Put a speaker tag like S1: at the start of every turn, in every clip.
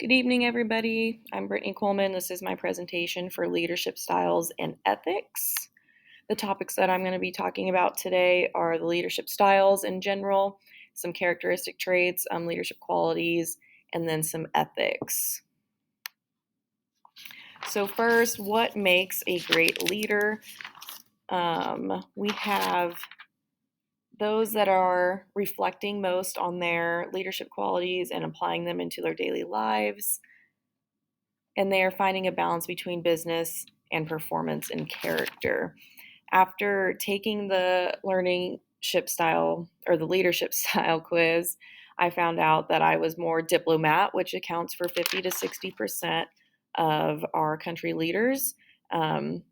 S1: Good evening, everybody. I'm Brittany Kuhlman. This is my presentation for leadership styles and ethics. The topics that I'm going to be talking about today are the leadership styles in general, some characteristic traits, leadership qualities, and then some ethics. So first, what makes a great leader? We have those that are reflecting most on their leadership qualities and applying them into their daily lives. And they are finding a balance between business and performance and character. After taking the leadership style quiz, I found out that I was more diplomat, which accounts for 50 to 60% of our country leaders. And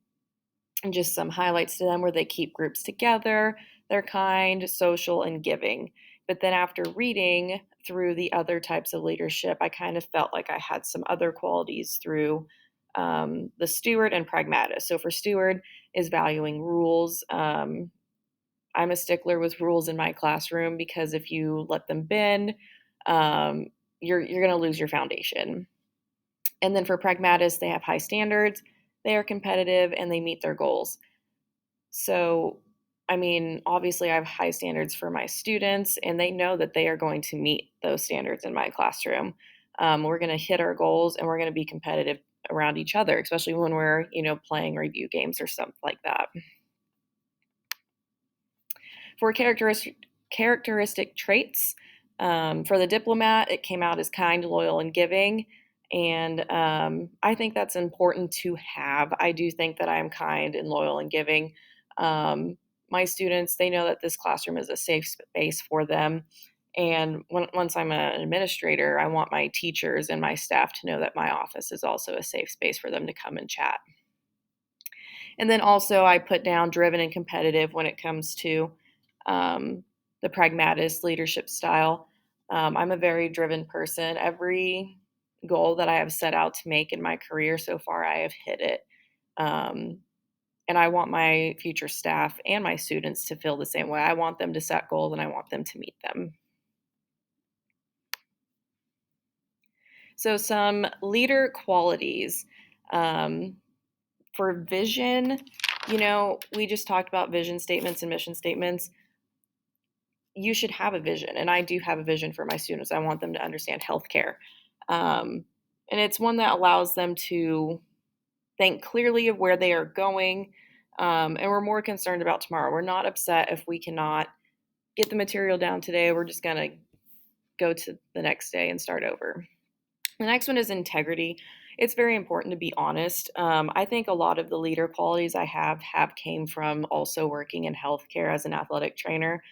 S1: just some highlights to them where they keep groups together, they're kind, social, and giving. But then after reading through the other types of leadership, I kind of felt like I had some other qualities through the steward and pragmatist. So for steward is valuing rules. I'm a stickler with rules in my classroom because if you let them bend, you're going to lose your foundation. And then for pragmatists, they have high standards, they are competitive, and they meet their goals. So, obviously, I have high standards for my students, and they know that they are going to meet those standards in my classroom. We're going to hit our goals, and we're going to be competitive around each other, especially when we're, playing review games or something like that. For characteristic traits, for the diplomat, it came out as kind, loyal, and giving. And I think that's important to have. I do think that I am kind and loyal and giving. My students, they know that this classroom is a safe space for them. And once I'm an administrator, I want my teachers and my staff to know that my office is also a safe space for them to come and chat. And then also I put down driven and competitive when it comes to the pragmatist leadership style. I'm a very driven person. Every goal that I have set out to make in my career so far, I have hit it. And I want my future staff and my students to feel the same way. I want them to set goals and I want them to meet them. So some leader qualities. For vision, we just talked about vision statements and mission statements. You should have a vision, and I do have a vision for my students. I want them to understand healthcare. And it's one that allows them to think clearly of where they are going, and we're more concerned about tomorrow. We're not upset if we cannot get the material down today. We're just going to go to the next day and start over. The next one is integrity. It's very important to be honest. I think a lot of the leader qualities I have came from also working in healthcare as an athletic trainer.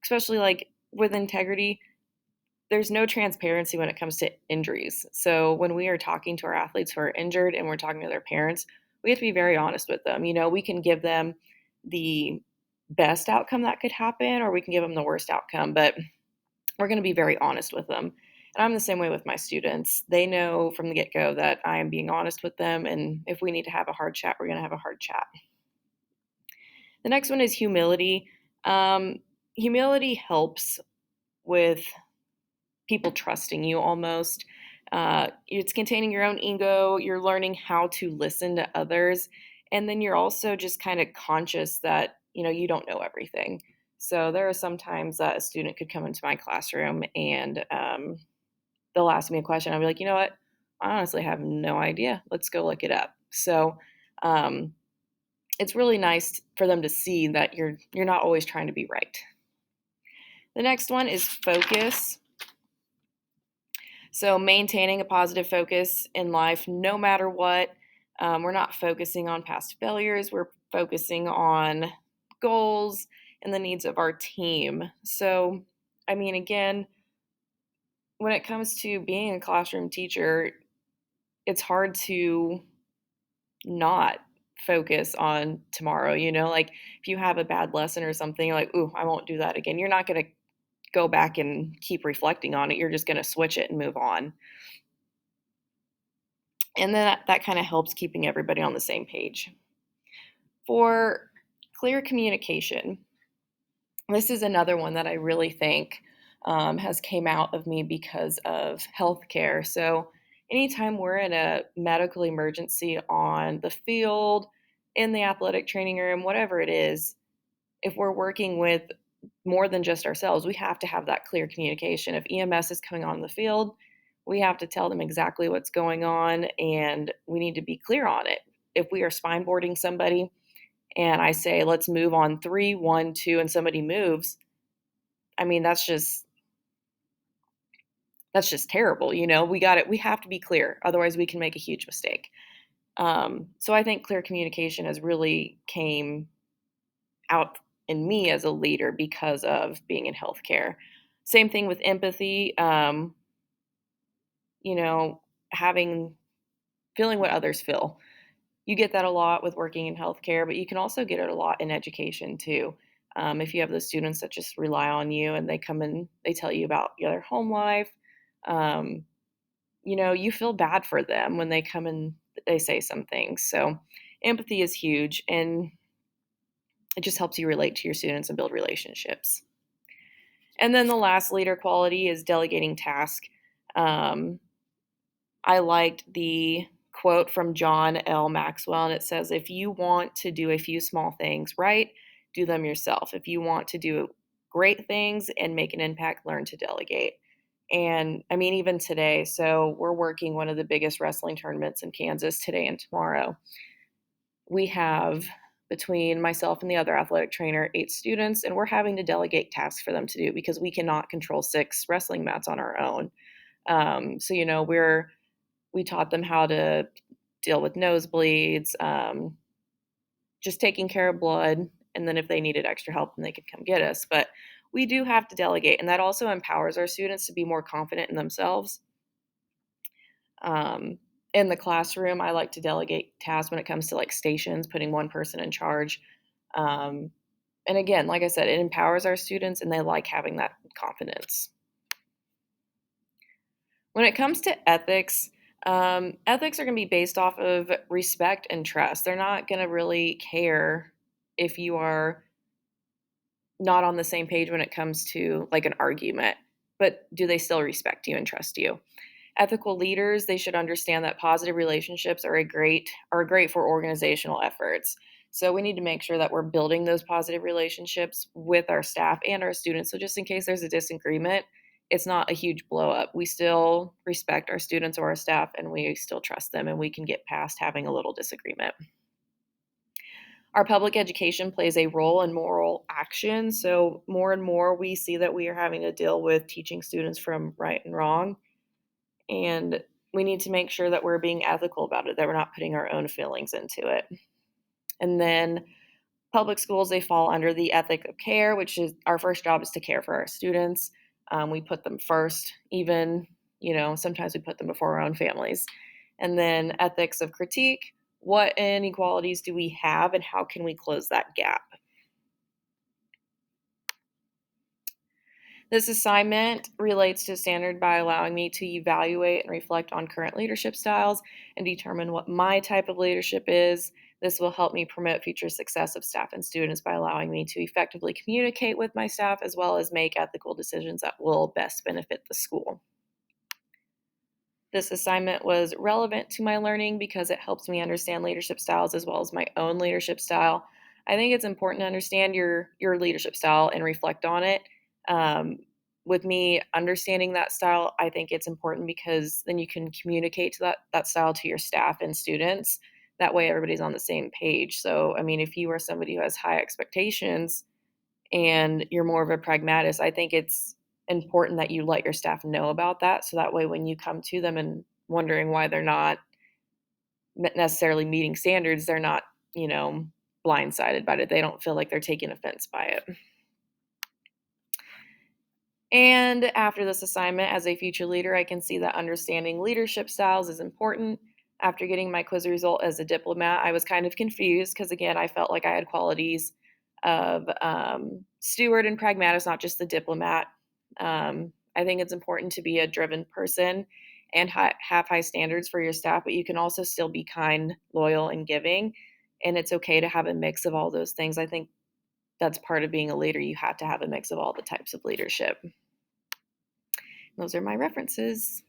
S1: Especially like with integrity, there's no transparency when it comes to injuries. So when we are talking to our athletes who are injured and we're talking to their parents, we have to be very honest with them. We can give them the best outcome that could happen, or we can give them the worst outcome, but we're going to be very honest with them. And I'm the same way with my students. They know from the get-go that I am being honest with them, and if we need to have a hard chat, we're going to have a hard chat. The next one is humility. Humility helps with people trusting you almost. It's containing your own ego. You're learning how to listen to others. And then you're also just kind of conscious that, you don't know everything. So there are some times that a student could come into my classroom and they'll ask me a question. I'll be like, you know what? I honestly have no idea. Let's go look it up. So it's really nice for them to see that you're not always trying to be right. The next one is focus. So maintaining a positive focus in life, no matter what. We're not focusing on past failures. We're focusing on goals and the needs of our team. So, again, when it comes to being a classroom teacher, it's hard to not focus on tomorrow. Like if you have a bad lesson or something, you're like, ooh, I won't do that again. You're not going to go back and keep reflecting on it. You're just going to switch it and move on. And then that kind of helps keeping everybody on the same page. For clear communication, this is another one that I really think has came out of me because of healthcare. So anytime we're in a medical emergency on the field, in the athletic training room, whatever it is, if we're working with more than just ourselves, we have to have that clear communication. If EMS is coming on the field, we have to tell them exactly what's going on and we need to be clear on it. If we are spine boarding somebody and I say, let's move on 3, 1, 2, and somebody moves, I mean, that's just terrible. We got it. We have to be clear. Otherwise we can make a huge mistake. So I think clear communication has really came out in me as a leader because of being in healthcare. Same thing with empathy, you know, having feeling what others feel. You get that a lot with working in healthcare, but you can also get it a lot in education too. If you have those students that just rely on you and they come and they tell you about their home life, um, you feel bad for them when they come and they say some things. So empathy is huge and it just helps you relate to your students and build relationships. And then the last leader quality is delegating task. Um, I liked the quote from John L. Maxwell, and it says, if you want to do a few small things right, do them yourself. If you want to do great things and make an impact, learn to delegate. And I mean, even today, so we're working one of the biggest wrestling tournaments in Kansas today and tomorrow. We have between myself and the other athletic trainer 8 students, and we're having to delegate tasks for them to do because we cannot control 6 wrestling mats on our own. So we taught them how to deal with nosebleeds, just taking care of blood, and then if they needed extra help, then they could come get us. But we do have to delegate, and that also empowers our students to be more confident in themselves. Um, in the classroom, I like to delegate tasks when it comes to like stations, putting one person in charge. Um, and again, like I said, it empowers our students and they like having that confidence. When it comes to ethics, ethics are going to be based off of respect and trust. They're not going to really care if you are not on the same page when it comes to like an argument, but do they still respect you and trust you? Ethical leaders, they should understand that positive relationships are great for organizational efforts. So we need to make sure that we're building those positive relationships with our staff and our students. So just in case there's a disagreement, it's not a huge blow up. We still respect our students or our staff and we still trust them and we can get past having a little disagreement. Our public education plays a role in moral action. So more and more we see that we are having to deal with teaching students from right and wrong. And we need to make sure that we're being ethical about it, that we're not putting our own feelings into it. And then public schools, they fall under the ethic of care, which is our first job is to care for our students. We put them first, even, sometimes we put them before our own families. And then ethics of critique, what inequalities do we have and how can we close that gap? This assignment relates to standard by allowing me to evaluate and reflect on current leadership styles and determine what my type of leadership is. This will help me promote future success of staff and students by allowing me to effectively communicate with my staff as well as make ethical decisions that will best benefit the school. This assignment was relevant to my learning because it helps me understand leadership styles as well as my own leadership style. I think it's important to understand your leadership style and reflect on it. Um, with me understanding that style, I think it's important because then you can communicate to that style to your staff and students. That way, everybody's on the same page. So, I mean, if you are somebody who has high expectations and you're more of a pragmatist, I think it's important that you let your staff know about that. So that way, when you come to them and wondering why they're not necessarily meeting standards, they're not, you know, blindsided by it. They don't feel like they're taking offense by it. And after this assignment, as a future leader, I can see that understanding leadership styles is important. After getting my quiz result as a diplomat, I was kind of confused because, again, I felt like I had qualities of steward and pragmatist, not just the diplomat. I think it's important to be a driven person and have high standards for your staff, but you can also still be kind, loyal, and giving. And it's okay to have a mix of all those things. I think that's part of being a leader. You have to have a mix of all the types of leadership. Those are my references.